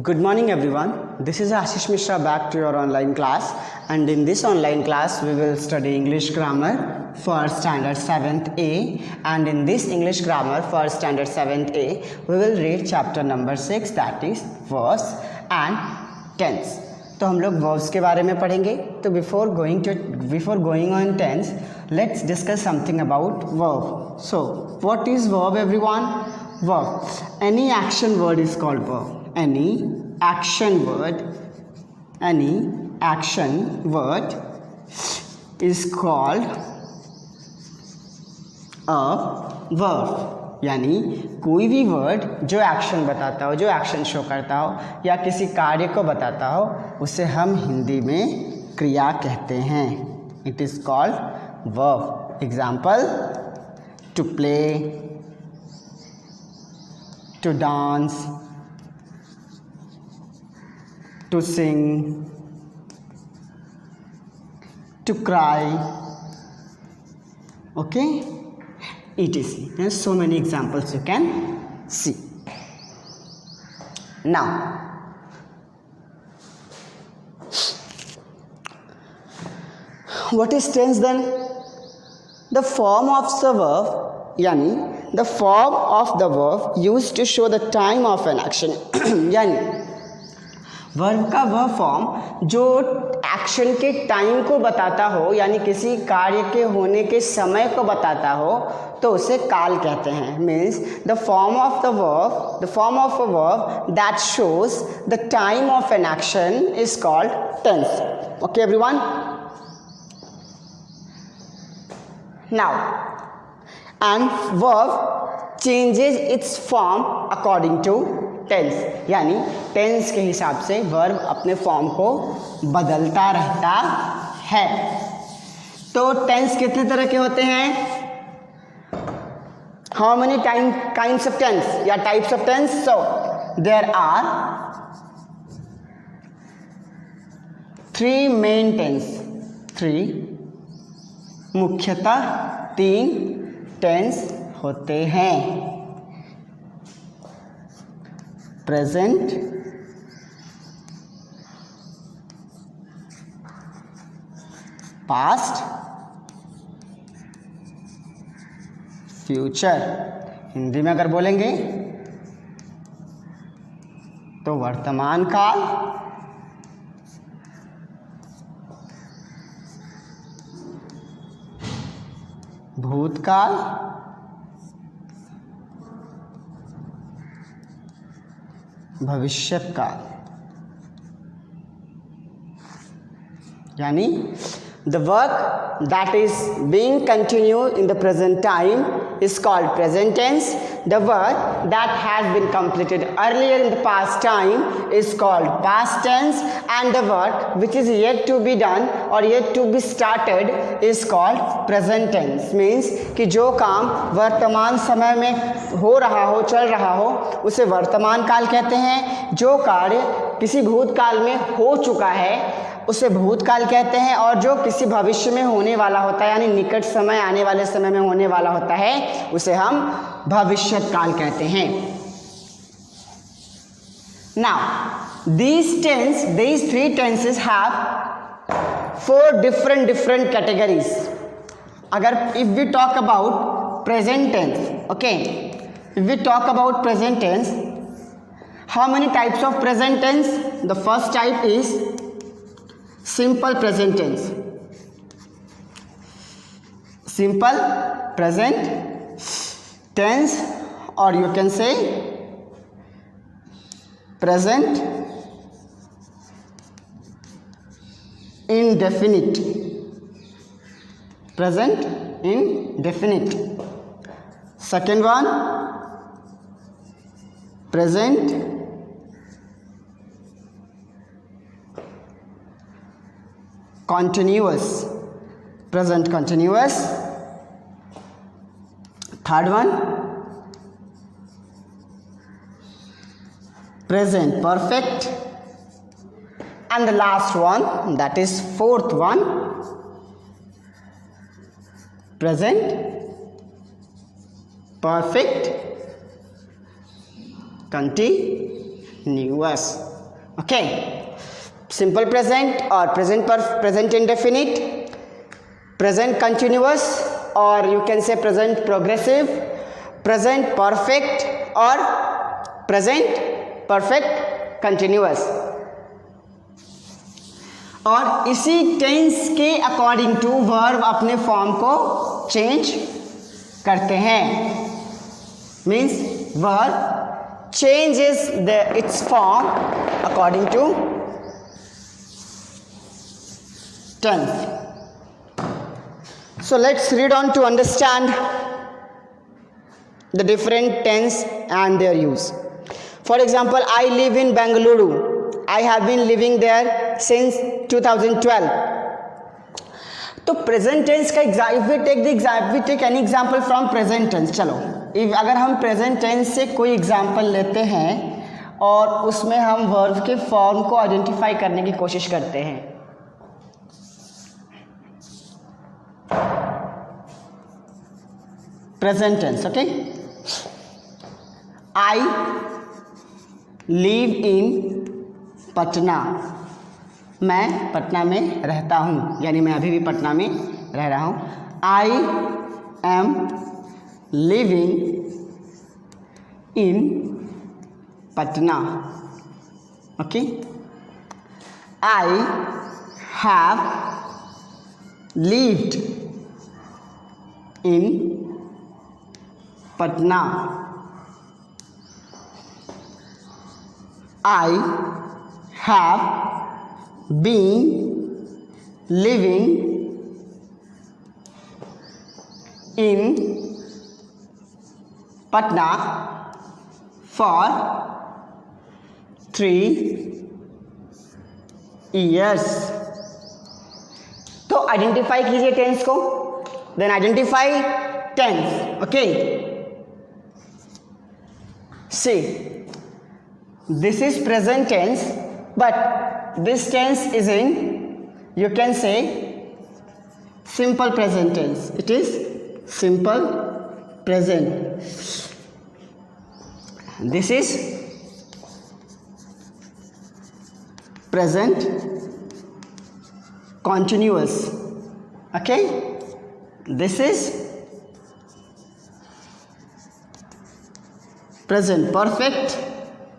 Good morning everyone. This is Ashish Mishra back to your online class, and in this online class we will study English grammar for standard 7th A, and in this English grammar for standard 7th A we will read chapter number 6, that is verbs and tense. तो हम लोग verbs के बारे में पढ़ेंगे. तो before going on tense, let's discuss something about verb. So what is verb everyone? Verb, any action word is called verb. Any action word is called a verb. यानी कोई भी वर्ड जो एक्शन बताता हो, जो एक्शन शो करता हो या किसी कार्य को बताता हो, उसे हम हिंदी में क्रिया कहते हैं. It is called verb. Example: to play, to dance, to sing, to cry, okay, etc. There's so many examples you can see. Now what is tense then? The form of the verb, yani the form of the verb used to show the time of an action. yani verb का वह form जो action के time को बताता हो, यानी किसी कार्य के होने के समय को बताता हो, तो उसे काल कहते हैं. Means the form of a verb that shows the time of an action is called tense. Okay everyone. Now and verb changes its form according to tense. यानी टेंस के हिसाब से वर्ब अपने फॉर्म को बदलता रहता है. तो टेंस कितने तरह के होते हैं? How many kinds of tense या types of tense? So there are 3 main tense. 3 मुख्यतः 3 टेंस होते हैं. Present, past, future. हिंदी में अगर बोलेंगे तो वर्तमान काल, भूतकाल, भविष्यत काल. यानी the work that is being continued in the present time is called present tense. The work that has been completed earlier in the past time is called past tense, and the work which is yet to be done or yet to be started is called present tense. Means कि जो काम वर्तमान समय में हो रहा हो, चल रहा हो, उसे वर्तमान काल कहते हैं. जो कार्य किसी भूतकाल में हो चुका है उसे भूतकाल कहते हैं, और जो किसी भविष्य में होने वाला होता है, यानी निकट समय, आने वाले समय में होने वाला होता है, उसे हम भविष्यत काल कहते हैं. Now these 3 tenses have 4 different categories. अगर if we talk about present tense, okay, if we talk about present tense, how many types of present tense? The first type is simple present tense. Simple present tense, or you can say present indefinite. Present indefinite. Second one, present continuous. Present continuous. Third one, present perfect. And the last one, that is fourth one, present perfect continuous. continuous. Okay, simple present or present indefinite, present continuous, or you can say present progressive, present perfect or present perfect continuous. और इसी tense के according to verb अपने form को change करते हैं. Means verb changes its form according to tense. So let's read on to understand the different tense and their use. For example, I live in Bengaluru. I have been living there since 2012. तो present tense का if we take any example from present tense. चलो, अगर हम present tense से कोई example लेते हैं और उसमें हम वर्ब के फॉर्म को आइडेंटिफाई करने की कोशिश करते हैं. Present tense. Okay, I live in Patna. मैं पटना में रहता हूँ, यानी मैं अभी भी पटना में रह रहा हूँ. I am living in Patna. Okay, I have lived in Patna. I have been living in Patna for 3 years. तो आइडेंटिफाई कीजिए टेंस को. Then identify tense. Okay, see this is present tense, but this tense is in, you can say, simple present tense. It is simple present. This is present continuous. Okay, this is present perfect,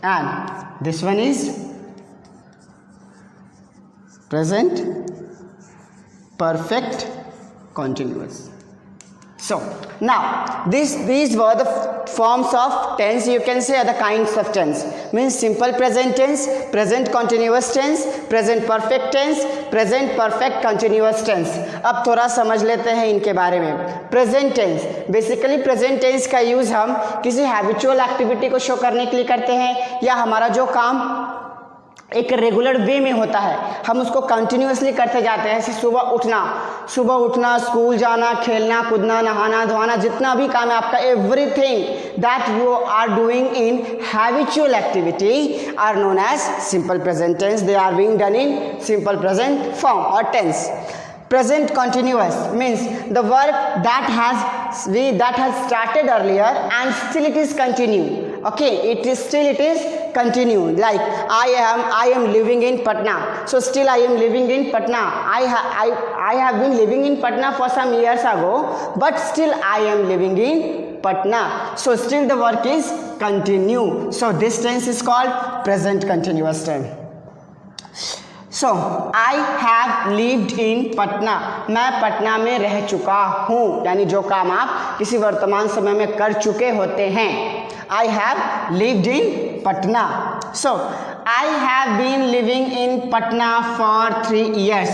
and this one is present perfect continuous. So now these were the forms of tense, you can say, other kinds of tense. Means simple present tense, present continuous tense, present perfect tense, present perfect continuous tense. अब थोड़ा समझ लेते हैं इनके बारे में. Present tense, basically present tense का use हम किसी हैबिचुअल एक्टिविटी को शो करने के लिए करते हैं, या हमारा जो काम एक रेगुलर वे में होता है हम उसको कंटिन्यूअसली करते जाते हैं. जैसे सुबह उठना, स्कूल जाना, खेलना कूदना, नहाना धोना, जितना भी काम है आपका, everything that you are doing in habitual activity are known as simple present tense. They are being done in simple present form और tense. Present continuous means the work that has started earlier and still it is continue. Okay, it is continue. Like I am living in Patna, so still I am living in Patna. I have been living in Patna for some years ago, but still I am living in Patna, so still the work is continue. So this tense is called present continuous tense. So I have lived in Patna. मैं पटना में रह चुका हूँ, यानी जो काम आप किसी वर्तमान समय में कर चुके होते हैं. I have lived in Patna. So I have been living in Patna for 3 years.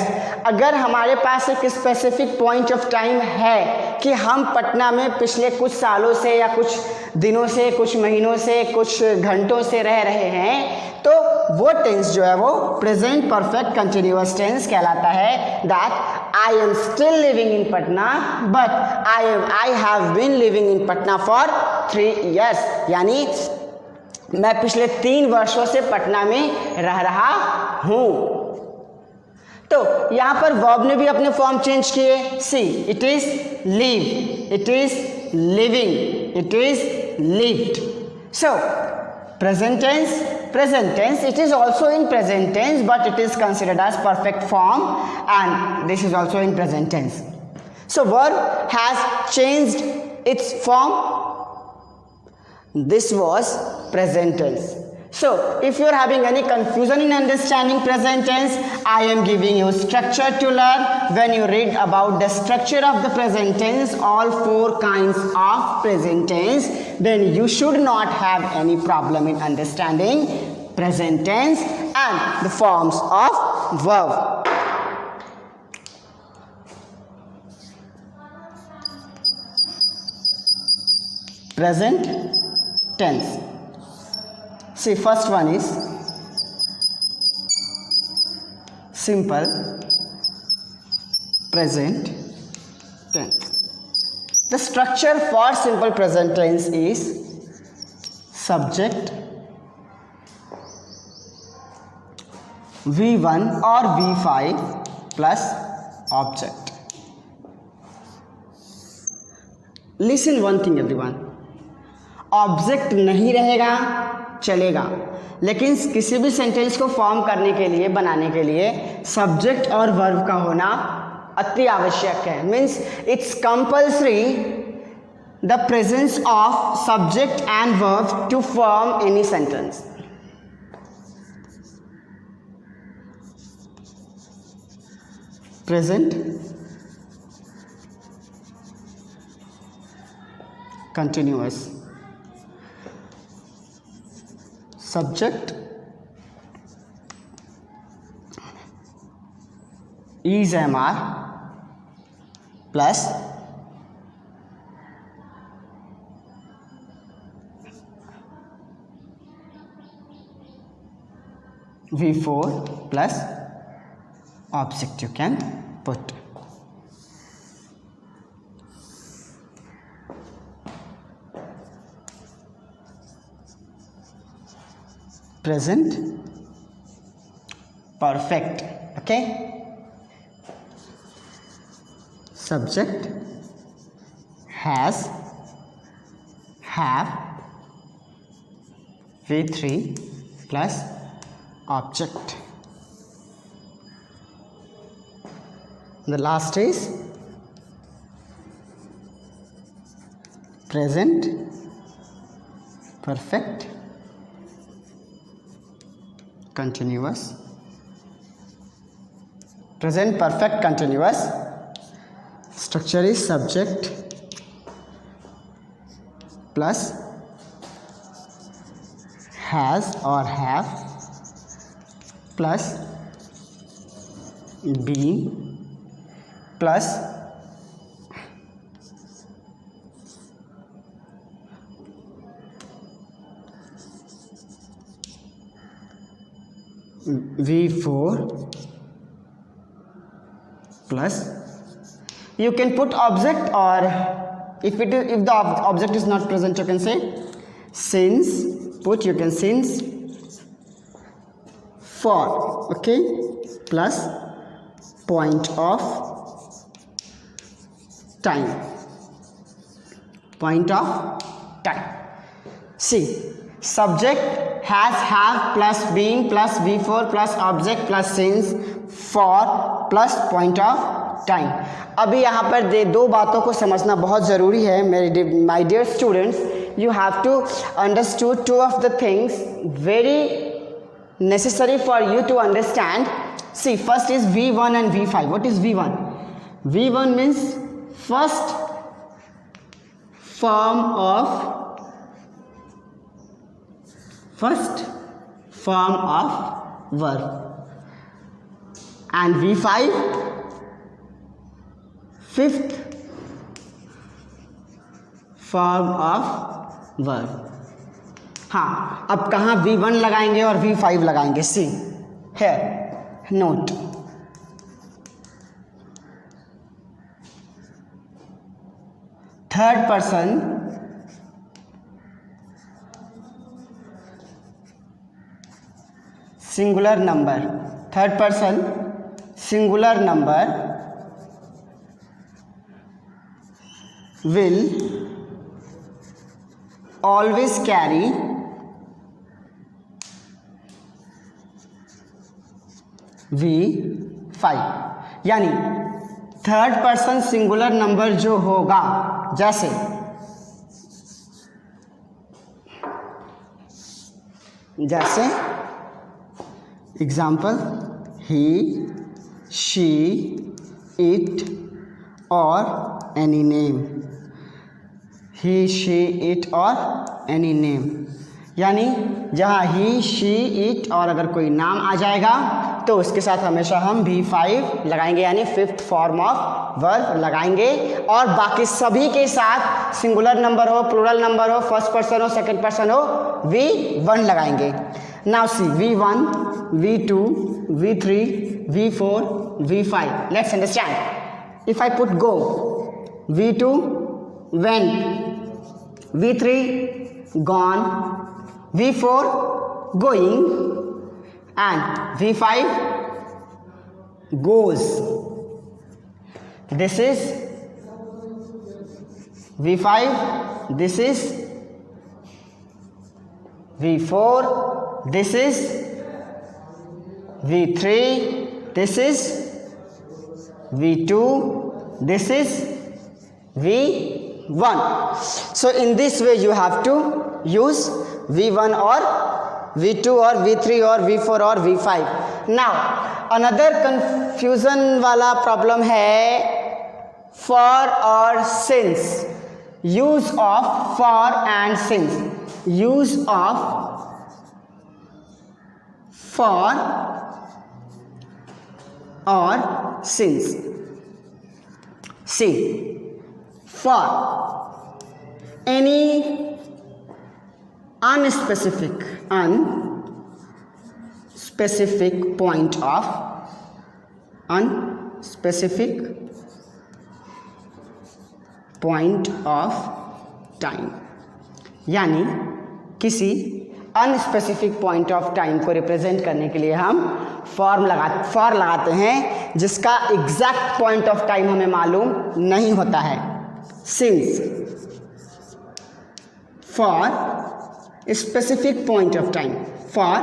अगर हमारे पास एक स्पेसिफिक पॉइंट ऑफ टाइम है कि हम पटना में पिछले कुछ सालों से या कुछ दिनों से, कुछ महीनों से, कुछ घंटों से रह रहे हैं, तो वो टेंस जो है वो प्रेजेंट परफेक्ट कंटिन्यूअस टेंस कहलाता है. That I am still living in Patna, but I have been living in Patna for 3 years. यानी मैं पिछले 3 वर्षों से पटना में रह रहा हूँ. तो यहाँ पर वर्ब ने भी अपने फॉर्म चेंज किए. See, it is live, it is living, it is lived. So present tense present tense, it is also in present tense, but it is considered as perfect form, and this is also in present tense. So verb has changed its form. This was present tense. So if you are having any confusion in understanding present tense, I am giving you structure to learn. When you read about the structure of the present tense, all 4 kinds of present tense, then you should not have any problem in understanding present tense and the forms of verb. Present tense. See, first one is simple present tense. The structure for simple present tense is subject V1 or V5 plus object. Listen one thing everyone, object नहीं रहेगा चलेगा, लेकिन किसी भी sentence को form करने के लिए, बनाने के लिए सब्जेक्ट और वर्ब का होना अति आवश्यक है. Means it's compulsory the presence of subject and verb to form any sentence. Present continuous, subject is MR plus V4 plus object you can put. Present perfect. Okay, subject has, have, V3 plus object. The last is present perfect continuous. Present perfect continuous structure is subject plus has or have plus been plus V4 plus, you can put object, or if the object is not present you can say since, put you can since for, okay, plus point of time, point of time. See, subject has, have plus being plus V4 plus object plus since for plus point of time. अभी यहाँ पर दो बातों को समझना बहुत ज़रूरी है मेरे my dear students. You have to understood two of the things very necessary for you to understand. See, first is V1 and V5. What is V1? V1 means first form of verb, and V5 fifth form of verb. हाँ, अब कहाँ V1 लगाएंगे और V5 लगाएंगे? सी here, note. Third person singular number, third person singular number will always carry V5, यानी third person singular number जो होगा, जैसे एग्जाम्पल ही, शी, इट और any name, he, she, it और एनी नेम, यानी जहाँ ही, शी, इट और अगर कोई नाम आ जाएगा तो उसके साथ हमेशा हम V5 लगाएंगे, यानी फिफ्थ फॉर्म ऑफ वर्ब लगाएंगे। और बाकी सभी के साथ सिंगुलर नंबर हो, प्लूरल नंबर हो, फर्स्ट पर्सन हो, सेकंड पर्सन हो, V1 लगाएंगे। Now see V1, V2, V3, V4, V5. Let's understand. If I put go, V2 went, V3 gone, V4 going, and V5 goes. This is V5, this is V4, this is V3, this is V2, this is V1. So in this way you have to use V1 or V2 or V3 or V4 or V5. Now another confusion वाला problem है for और since. Use of for and since. Use of for or since. See, for any unspecific point of time, यानी किसी unspecific point of time को represent करने के लिए हम फॉर लगाते हैं जिसका एग्जैक्ट पॉइंट ऑफ टाइम हमें मालूम नहीं होता है। Since for specific point of time, for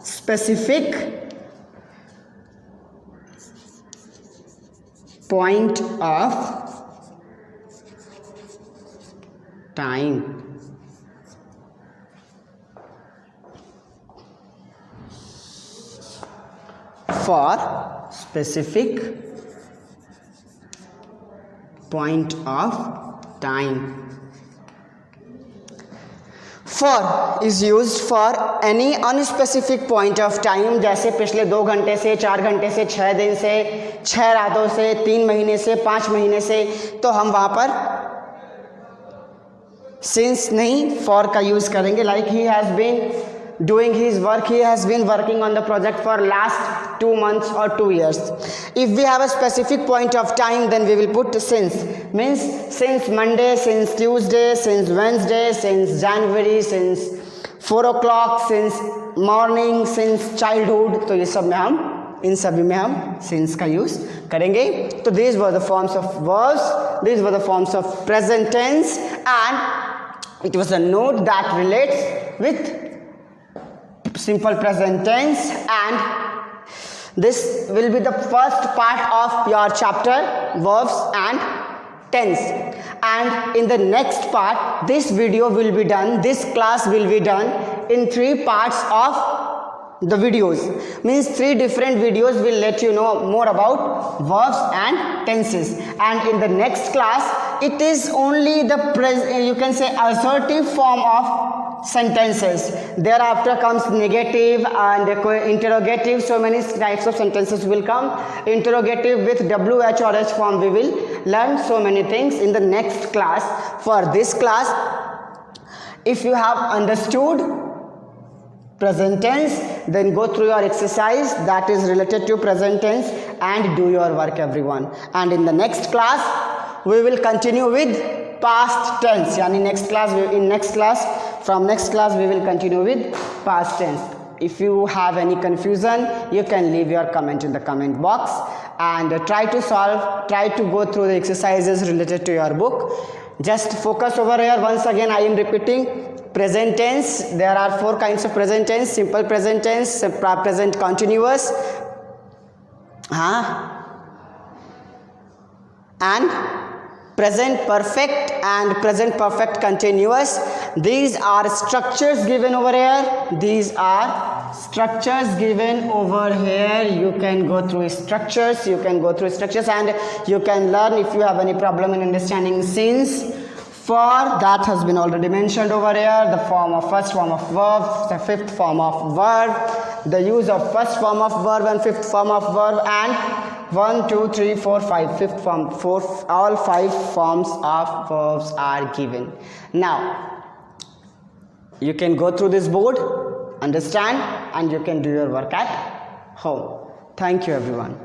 specific point of time, for specific point of time. For is used for any unspecific point of time, जैसे पिछले 2 घंटे से, 4 घंटे से, 6 दिन से, 6 रातों से, 3 महीने से, 5 महीने से, तो हम वहाँ पर since नहीं for का यूज़ करेंगे। Like he has been doing his work, he has been working on the project for last 2 months or 2 years. If we have a specific point of time, then we will put since. Means since Monday, since Tuesday, since Wednesday, since January, since 4 o'clock, since morning, since childhood. तो ये सब में हम, इन सभी में हम since का use करेंगे। तो these were the forms of verbs, these were the forms of present tense, and it was a note that relates with simple present tense, and this will be the first part of your chapter verbs and tense. And in the next part, this video will be done, this class will be done in 3 parts of the videos. Means 3 different videos will let you know more about verbs and tenses. And in the next class, it is only the you can say assertive form of sentences. Thereafter comes negative and interrogative. So many types of sentences will come. Interrogative with WH or H form, we will learn so many things in the next class. For this class, if you have understood present tense, then go through your exercise that is related to present tense and do your work, everyone. And in the next class, we will continue with past tense. Yani from next class we will continue with past tense. If you have any confusion, you can leave your comment in the comment box, and try to go through the exercises related to your book. Just focus over here. Once again, I am repeating present tense. There are 4 kinds of present tense: simple present tense, present continuous, and present perfect and present perfect continuous. These are structures given over here. These are structures given over here. You can go through structures. You can go through structures and you can learn if you have any problem in understanding since. For that has been already mentioned over here. The form of first form of verb, the fifth form of verb, the use of first form of verb and fifth form of verb, and 1, 2, 3, 4, 5, fifth form, all 5 forms of verbs are given. Now, you can go through this board, understand, and you can do your work at home. Thank you, everyone.